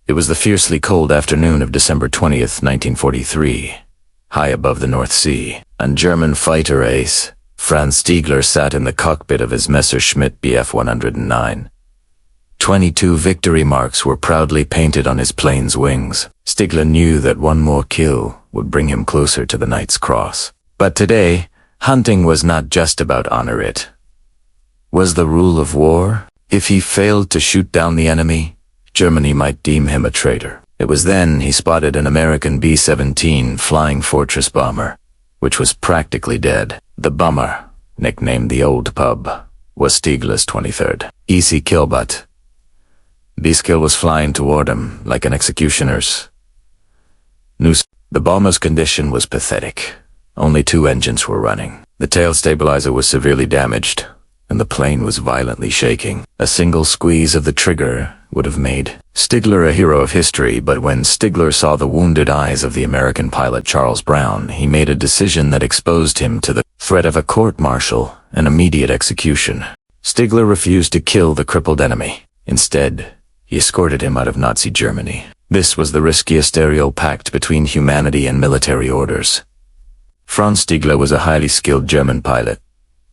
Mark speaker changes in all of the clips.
Speaker 1: It was the fiercely cold afternoon of December 20th, 1943, high above the North Sea, and German fighter Ace Franz Stigler sat in the cockpit of his Messerschmitt Bf 109. 22 victory marks were proudly painted on his plane's wings. Stigler knew that one more kill would bring him closer to the Knight's Cross. But today, hunting was not just about honor. It was the rule of war. If he failed to shoot down the enemy, Germany might deem him a traitor. It was then he spotted an American B-17 Flying Fortress bomber, which was practically dead. The bomber, nicknamed the Old Pub, was Stigler's 23rd easy kill, but this kill was flying toward him like an executioner's noose. The bomber's condition was pathetic. Only 2 engines were running. The tail stabilizer was severely damaged, and the plane was violently shaking. A single squeeze of the trigger would have made Stigler a hero of history, but when Stigler saw the wounded eyes of the American pilot Charles Brown, he made a decision that exposed him to the threat of a court-martial and immediate execution. Stigler refused to kill the crippled enemy. Instead, he escorted him out of Nazi Germany. This was the riskiest aerial pact between humanity and military orders. Franz Stigler was a highly skilled German pilot,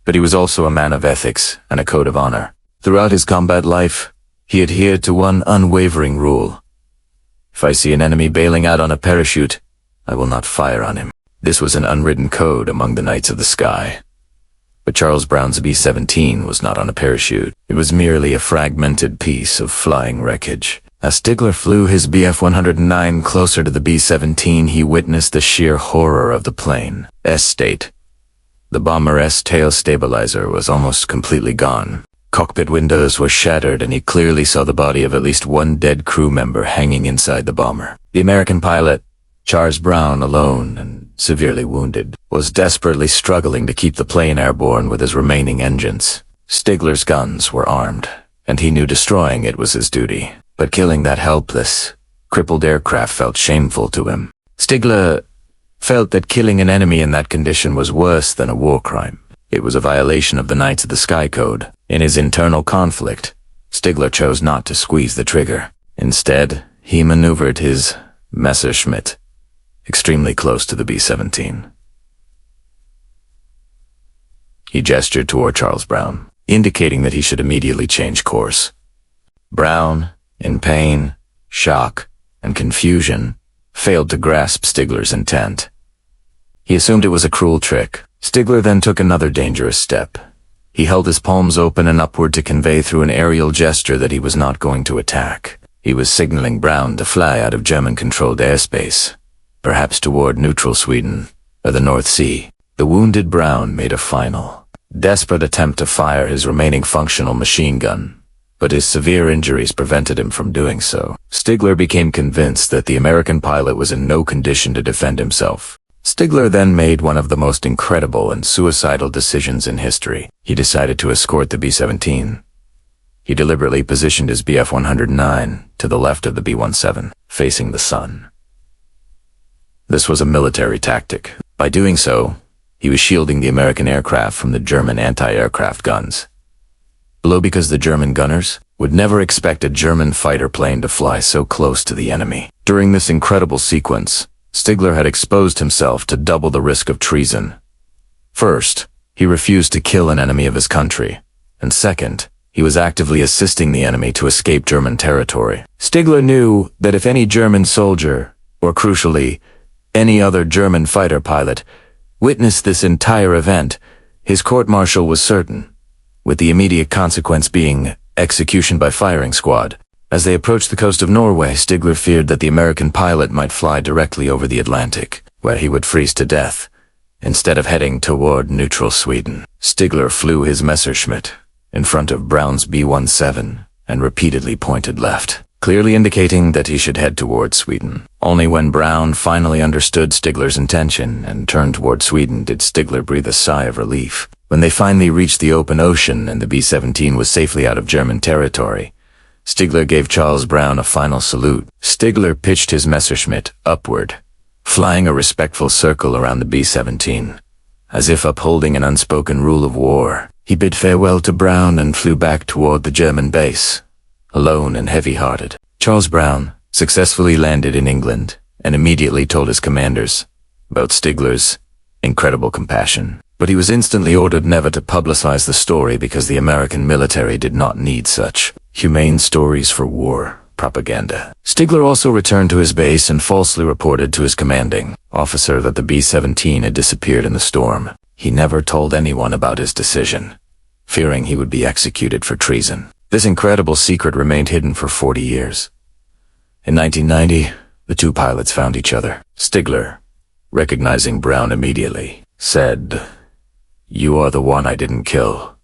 Speaker 1: but he was also a man of ethics and a code of honor. Throughout his combat life, he adhered to one unwavering rule: if I see an enemy bailing out on a parachute, I will not fire on him. This was an unwritten code among the Knights of the Sky. But Charles Brown's B-17 was not on a parachute. It was merely a fragmented piece of flying wreckage. As Stigler flew his Bf 109 closer to the B-17, he witnessed the sheer horror of the plane's state. The bomber's tail stabilizer was almost completely gone. Cockpit windows were shattered, and he clearly saw the body of at least one dead crew member hanging inside the bomber. The American pilot, Charles Brown, alone and severely wounded, was desperately struggling to keep the plane airborne with his remaining engines. Stigler's guns were armed, and he knew destroying it was his duty. But killing that helpless, crippled aircraft felt shameful to him. Stigler felt that killing an enemy in that condition was worse than a war crime. It was a violation of the Knights of the Sky Code. In his internal conflict, Stigler chose not to squeeze the trigger. Instead, he maneuvered his Messerschmitt extremely close to the B-17. He gestured toward Charles Brown, indicating that he should immediately change course. Brown, in pain, shock, and confusion, failed to grasp Stigler's intent. He assumed it was a cruel trick. Stigler then took another dangerous step. He held his palms open and upward to convey through an aerial gesture that he was not going to attack. He was signaling Brown to fly out of German-controlled airspace, perhaps toward neutral Sweden or the North Sea. The wounded Brown made a final, desperate attempt to fire his remaining functional machine gun, but his severe injuries prevented him from doing so. Stigler became convinced that the American pilot was in no condition to defend himself. Stigler then made one of the most incredible and suicidal decisions in history. He decided to escort the B-17. He deliberately positioned his Bf 109 to the left of the B-17, facing the sun. This was a military tactic. By doing so, he was shielding the American aircraft from the German anti-aircraft guns. Below, because the German gunners would never expect a German fighter plane to fly so close to the enemy. During this incredible sequence, Stigler had exposed himself to double the risk of treason. First, he refused to kill an enemy of his country, and second, he was actively assisting the enemy to escape German territory. Stigler knew that if any German soldier, or crucially, any other German fighter pilot, witnessed this entire event, his court-martial was certain, with the immediate consequence being execution by firing squad. As they approached the coast of Norway, Stigler feared that the American pilot might fly directly over the Atlantic, where he would freeze to death, instead of heading toward neutral Sweden. Stigler flew his Messerschmitt in front of Brown's B-17 and repeatedly pointed left, clearly indicating that he should head toward Sweden. Only when Brown finally understood Stigler's intention and turned toward Sweden did Stigler breathe a sigh of relief. When they finally reached the open ocean and the B-17 was safely out of German territory, Stigler gave Charles Brown a final salute. Stigler pitched his Messerschmitt upward, flying a respectful circle around the B-17. As if upholding an unspoken rule of war, he bid farewell to Brown and flew back toward the German base, alone and heavy-hearted. Charles Brown, successfully landed in England and immediately told his commanders about Stigler's incredible compassion. But he was instantly ordered never to publicize the story because the American military did not need such humane stories for war propaganda. Stigler also returned to his base and falsely reported to his commanding officer that the B-17 had disappeared in the storm. He never told anyone about his decision, fearing he would be executed for treason. This incredible secret remained hidden for 40 years. In 1990, the two pilots found each other. Stigler, recognizing Brown immediately, said, "You are the one I didn't kill."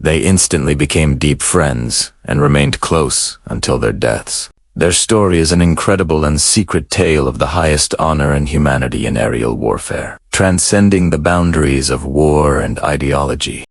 Speaker 1: They instantly became deep friends and remained close until their deaths. Their story is an incredible and secret tale of the highest honor and humanity in aerial warfare, transcending the boundaries of war and ideology.